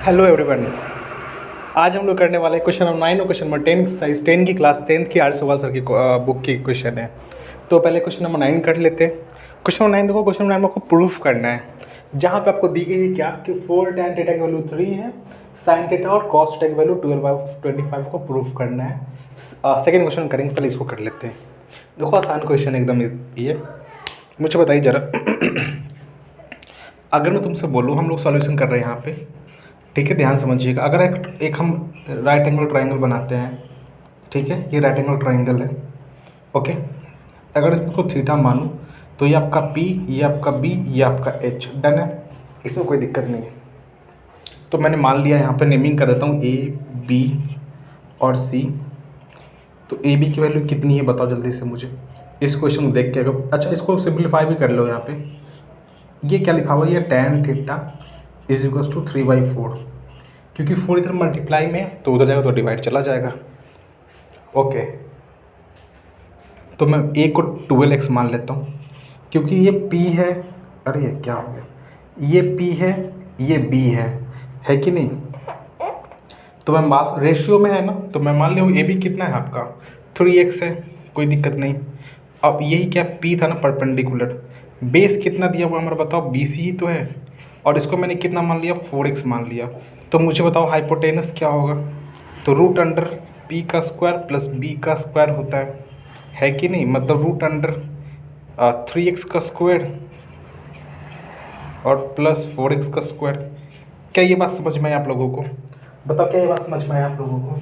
Hello everyone. आज हम लोग करने वाले हैं क्वेश्चन नंबर 9 और क्वेश्चन नंबर 10 एक्सरसाइज 10 की क्लास 10th की आर्य सवाल सर की बुक की क्वेश्चन है। तो पहले क्वेश्चन नंबर 9 कर लेते हैं। क्वेश्चन नंबर 9 देखो, क्वेश्चन नंबर 9 में आपको प्रूफ करना है। जहाँ पे आपको दी गई है क्या कि 4 tan थीटा की वैल्यू 3 है, साइन थीटा और कॉस थीटा की वैल्यू 12/25 को प्रूफ करना है। सेकेंड क्वेश्चन करेंगे, पहले इसको कर लेते हैं। देखो आसान क्वेश्चन एकदम ये। मुझे बताइए ज़रा अगर मैं तुमसे बोलूँ हम लोग सॉल्यूशन कर रहे हैं यहाँ पे, ठीक है, ध्यान समझिएगा। अगर एक हम राइट एंगल ट्रायंगल बनाते हैं, ठीक है, ये राइट एंगल ट्रायंगल है, ओके। अगर इसको थीटा मानूँ तो ये आपका P, ये आपका B, ये आपका H, डन है, इसमें कोई दिक्कत नहीं है। तो मैंने मान लिया, यहाँ पे नेमिंग कर देता हूँ A, B और C। तो ए बी की वैल्यू कितनी है बताओ जल्दी से मुझे, इस क्वेश्चन को देख के। अगर अच्छा इसको सिंप्लीफाई भी कर लो, यहाँ पे ये क्या लिखा हुआ है, ये tan theta is equals to 3/4, क्योंकि 4 इधर मल्टीप्लाई में तो उधर जाएगा तो डिवाइड चला जाएगा, ओके। तो मैं ए को 12x मान लेता हूँ, क्योंकि ये p है, अरे ये क्या हो गया, ये p है, ये b है कि नहीं। तो मैं मास रेशियो में है ना, तो मैं मान लिया ए बी कितना है आपका 3x है, कोई दिक्कत नहीं। अब यही क्या p था ना परपेंडिकुलर, बेस कितना दिया हुआ हमारा बताओ, बी सी ही तो है, और इसको मैंने कितना मान लिया 4x मान लिया। तो मुझे बताओ हाइपोटेनस क्या होगा, तो रूट अंडर p का स्क्वायर प्लस b का स्क्वायर होता है कि नहीं, मतलब रूट अंडर 3x का स्क्वायर और प्लस 4x का स्क्वायर। क्या ये बात समझ में आई आप लोगों को, बताओ क्या ये बात समझ में आई आप लोगों को।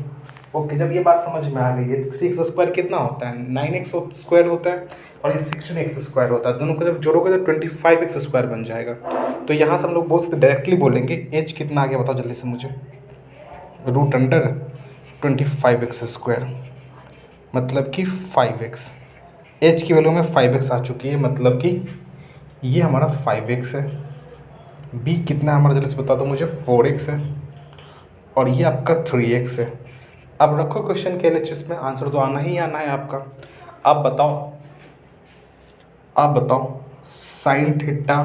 ओके, जब ये बात समझ में आ गई है तो 3x स्क्वायर कितना होता है, 9x स्क्वायर होता है, और ये 16x स्क्वायर होता है। दोनों को जब जोड़ोगे तो 25x स्क्वायर बन जाएगा। तो यहाँ से हम लोग बोल सकते डायरेक्टली बोलेंगे h कितना आ गया बताओ जल्दी से मुझे, रूट अंडर 25x स्क्वायर, मतलब कि 5x। h की वैल्यू में 5x आ चुकी है, मतलब कि ये हमारा 5x है। b कितना है हमारा जल्दी से बता दो मुझे, 4x है, और ये आपका 3x है। अब रखो क्वेश्चन के LHS में, आंसर तो आना ही आना है आपका। आप बताओ sine theta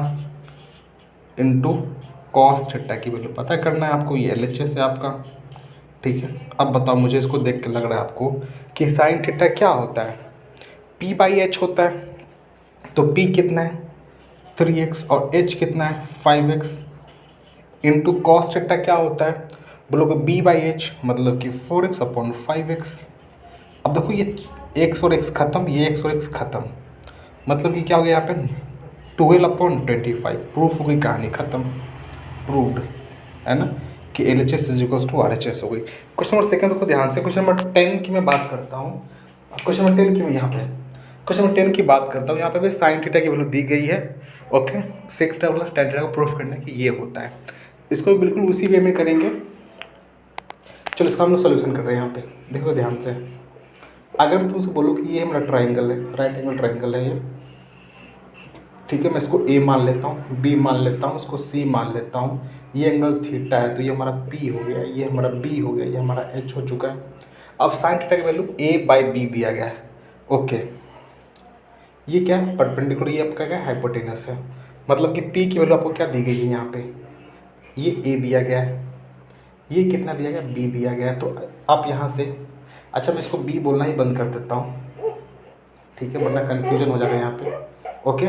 into cos theta की वैल्यू पता करना है आपको, ये LHS है आपका, ठीक है। अब बताओ मुझे, इसको देख के लग रहा है आपको कि साइन थीटा क्या होता है, P/H होता है। तो P कितना है 3x और H कितना है 5x, इंटू कॉस थीटा क्या होता है बोलोगे B/H, मतलब कि 4x/5x। अब देखो ये x और x खत्म, ये x और x खत्म, मतलब कि क्या हो गया यहाँ पे 12/25, प्रूफ हो गई, कहानी खत्म, प्रूव्ड है ना कि LHS is equals to RHS हो गई। क्वेश्चन नंबर सेकंड देखो ध्यान से, क्वेश्चन नंबर 10 की मैं बात करता हूँ। क्वेश्चन नंबर 10 की मैं यहाँ पे क्वेश्चन नंबर 10 की बात करता हूँ। यहाँ पे भी साइन थीटा की वैल्यू दी गई है, okay. Sec theta plus tan theta को प्रूफ करना है कि ये होता है। इसको भी बिल्कुल उसी वे में करेंगे। चलो इसका हम लोग सोल्यूशन कर रहे हैं। यहाँ पे देखो ध्यान से, अगर मैं तुमसे बोलूँ कि ये हमारा ट्राइंगल है, राइट एंगल ट्राइंगल है ये, ठीक है। मैं इसको A मान लेता हूँ, B मान लेता हूँ, इसको C मान लेता हूँ। ये एंगल थीटा है तो ये हमारा P हो गया, ये हमारा B हो गया, ये हमारा H हो चुका है। अब साइन थीटा की वैल्यू A/B दिया गया है, ओके। ये क्या है परपेंडिकुलर, ये आपका क्या हाइपोटेनस है, मतलब कि P की वैल्यू आपको क्या दी गई है यहाँ पे, ये A दिया गया है, ये कितना दिया गया B दिया गया है। तो आप यहाँ से, अच्छा मैं इसको B बोलना ही बंद कर देता हूँ, ठीक है, वरना कन्फ्यूजन हो जाएगा यहाँ पे, ओके।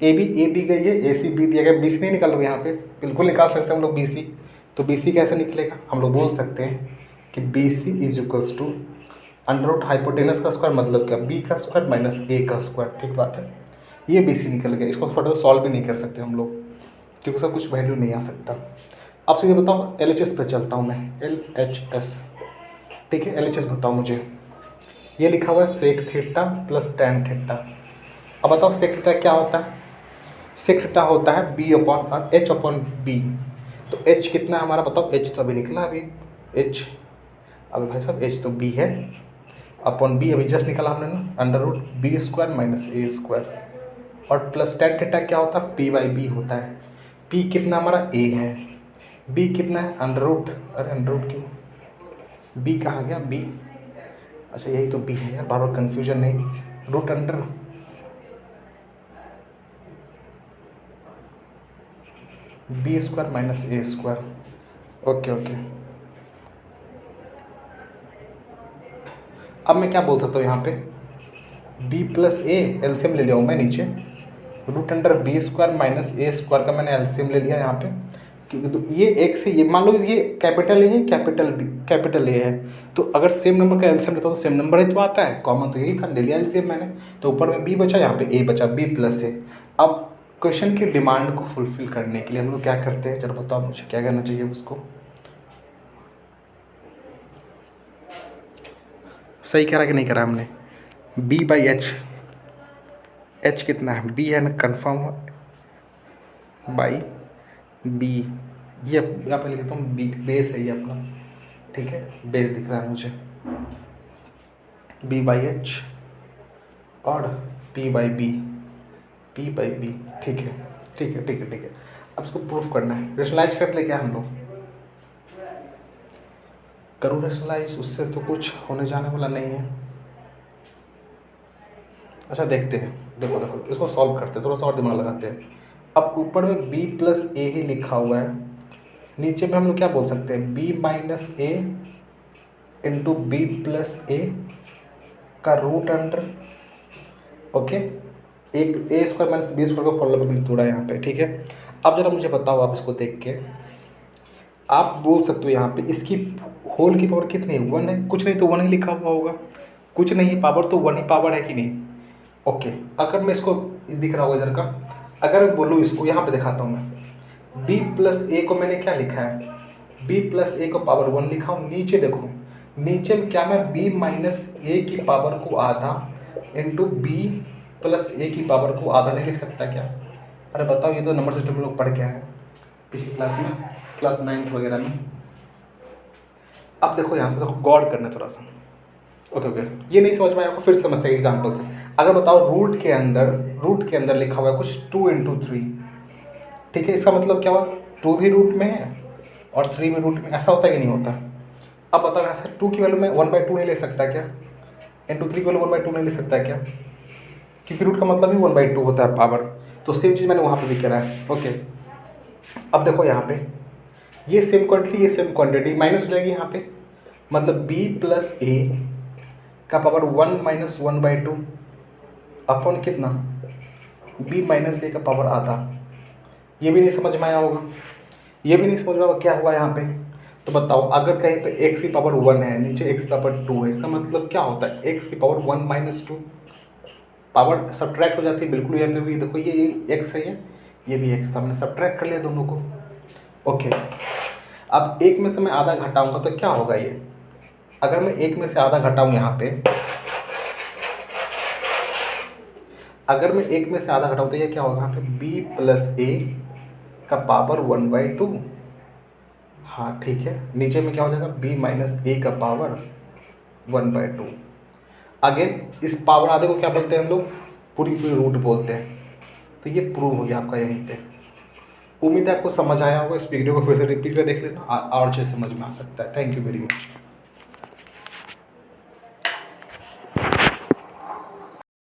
ए दी गई है, AC B दिया गया, BC नहीं निकालोगे यहाँ पे, बिल्कुल निकाल सकते हैं हम लोग BC। तो BC कैसे निकलेगा, हम लोग बोल सकते हैं कि BC is equals to under root hypotenuse का स्क्वायर, मतलब क्या B का स्क्वायर माइनस A का स्क्वायर, ठीक बात है। ये BC निकल गया, इसको फटाफट सॉल्व भी नहीं कर सकते हम लोग, क्योंकि उसका कुछ वैल्यू नहीं आ सकता। अब सीधे बताओ LHS पे चलता हूँ मैं, LHS, ठीक है। LHS बताओ मुझे, ये लिखा हुआ है sec theta plus tan theta. अब बताओ सेक थीटा क्या होता है, सेक थीटा होता है H/B। तो H कितना है हमारा बताओ, H तो अभी निकला, अभी H, अभी भाई साहब H तो B है, अपॉन B अभी जस्ट निकाला हमने ना, under root B square minus A square, और प्लस tan थीटा क्या होता है P/B होता है। P कितना हमारा A है, B कितना है अंडर रूट, अरे अंडर रूट क्यों, B कहाँ गया B, अच्छा यही तो B है यार, बार बार कन्फ्यूजन नहीं, root under B square minus A square, okay okay. अब मैं क्या बोल सकता हूँ यहाँ पे, बी प्लस ए एलसीएम ले लिया हूँ मैं नीचे, root under B square minus A square का मैंने एलसीएम ले लिया यहाँ पे, क्योंकि तो ये एक से ये मान लो ये कैपिटल ए है, कैपिटल बी, कैपिटल ए है, तो अगर सेम नंबर का एलसीएम लेता हूँ तो सेम नंबर ही तो आता है, कॉमन तो यही था, ले लिया एलसीएम मैंने, तो ऊपर में बी बचा, यहाँ पे ए बचा, बी प्लस ए। अब क्वेश्चन की डिमांड को फुलफिल करने के लिए हम लोग क्या करते हैं, जरा बताओ मुझे क्या करना चाहिए उसको। सही करा कि नहीं करा हमने, बी बाई एच, एच कितना है, बी है ना, कन्फर्म बाई बी, ये यहाँ पे लिखता हूँ बी, बेस है ये अपना, ठीक है, बेस दिख रहा है मुझे, बी बाई एच और P by B, P by B, ठीक है ठीक है ठीक है ठीक है। अब इसको प्रूफ करना है, रेशनलाइज कर ले क्या हम लोग, करूँ रेशनलाइज, उससे तो कुछ होने जाने वाला नहीं है। अच्छा देखते हैं, देखो देखो इसको सॉल्व करते हैं, थोड़ा सा और दिमाग लगाते हैं। अब ऊपर में b प्लस ए ही लिखा हुआ है, नीचे में हम लोग क्या बोल सकते हैं, b माइनस ए इंटू बी प्लस ए का रूट अंडर, ओके, एक ए स्क्वायर माइनस बी स्क्वायर का फॉर्मूला मैंने तोड़ा यहाँ पे, ठीक है। अब जरा मुझे बताओ, आप इसको देख के आप बोल सकते हो यहाँ पे इसकी होल की पावर कितनी है, 1 है, कुछ नहीं तो 1 ही लिखा हुआ होगा, कुछ नहीं है, पावर तो 1 ही पावर है कि नहीं। ओके, अगर मैं इसको दिख रहा होगा इधर का, अगर मैं बोलूँ इसको यहाँ पे दिखाता हूँ मैं, b प्लस ए को मैंने क्या लिखा है, b प्लस ए को पावर 1 लिखा हूँ, नीचे देखो, नीचे में क्या मैं b माइनस ए की पावर को आधा इंटू बी प्लस ए की पावर को आधा नहीं लिख सकता क्या। अरे बताओ, ये तो नंबर सिस्टम में लोग पढ़ के आए हैं पिछली क्लास में, क्लास 9 वगैरह में। अब देखो यहाँ से देखो, गौर करना थोड़ा सा, ओके ओके, ये नहीं समझ में आया, फिर समझते हैं एग्जाम्पल से। अगर बताओ रूट के अंदर लिखा हुआ है कुछ 2 इंटू 3, ठीक है, इसका मतलब क्या हुआ, 2 भी रूट में है और 3 भी रूट में, ऐसा होता है कि नहीं होता। अब बताओ यहाँ से 2 की वैल्यू में 1/2 नहीं ले सकता क्या, इंटू 3 की वैल्यू 1/2 नहीं ले सकता क्या, क्योंकि रूट का मतलब ही 1/2 होता है पावर, तो सेम चीज़ मैंने वहाँ पर भी करा है। ओके, अब देखो यहाँ पे ये सेम क्वान्टिटी माइनस हो जाएगी यहाँ पे, मतलब b प्लस ए का पावर 1 माइनस 1/2 अपॉन कितना, b माइनस ए का पावर आधा। ये भी नहीं समझ में आया होगा, ये भी नहीं समझ में आया क्या हुआ यहाँ पे। तो बताओ, अगर कहीं पे x की पावर 1 है, नीचे x की पावर 2 है, इसका मतलब क्या होता है, x की पावर 1 माइनस 2, पावर सब्ट्रैक्ट हो जाती है, बिल्कुल यहाँ पे भी देखो, ये x है, ये भी x था, मैंने सब्ट्रैक्ट कर लिया दोनों को। ओके, अब एक में से मैं आधा घटाऊंगा तो क्या होगा ये, अगर मैं एक में से आधा घटाऊँ यहाँ पे, अगर मैं एक में से आधा घटाऊँ तो ये क्या होगा, यहाँ पे b प्लस ए का पावर 1/2, हाँ ठीक है, नीचे में क्या हो जाएगा, b माइनस ए का पावर 1/2। अगेन इस पावर आधे को क्या बोलते हैं हम लोग, पूरी रूट बोलते हैं। तो ये प्रूव हो गया आपका यहीं पे। उम्मीद है आपको समझ आया होगा, इस वीडियो को फिर से रिपीट कर देख लेना और अच्छे समझ में आ सकता है। Thank you very much.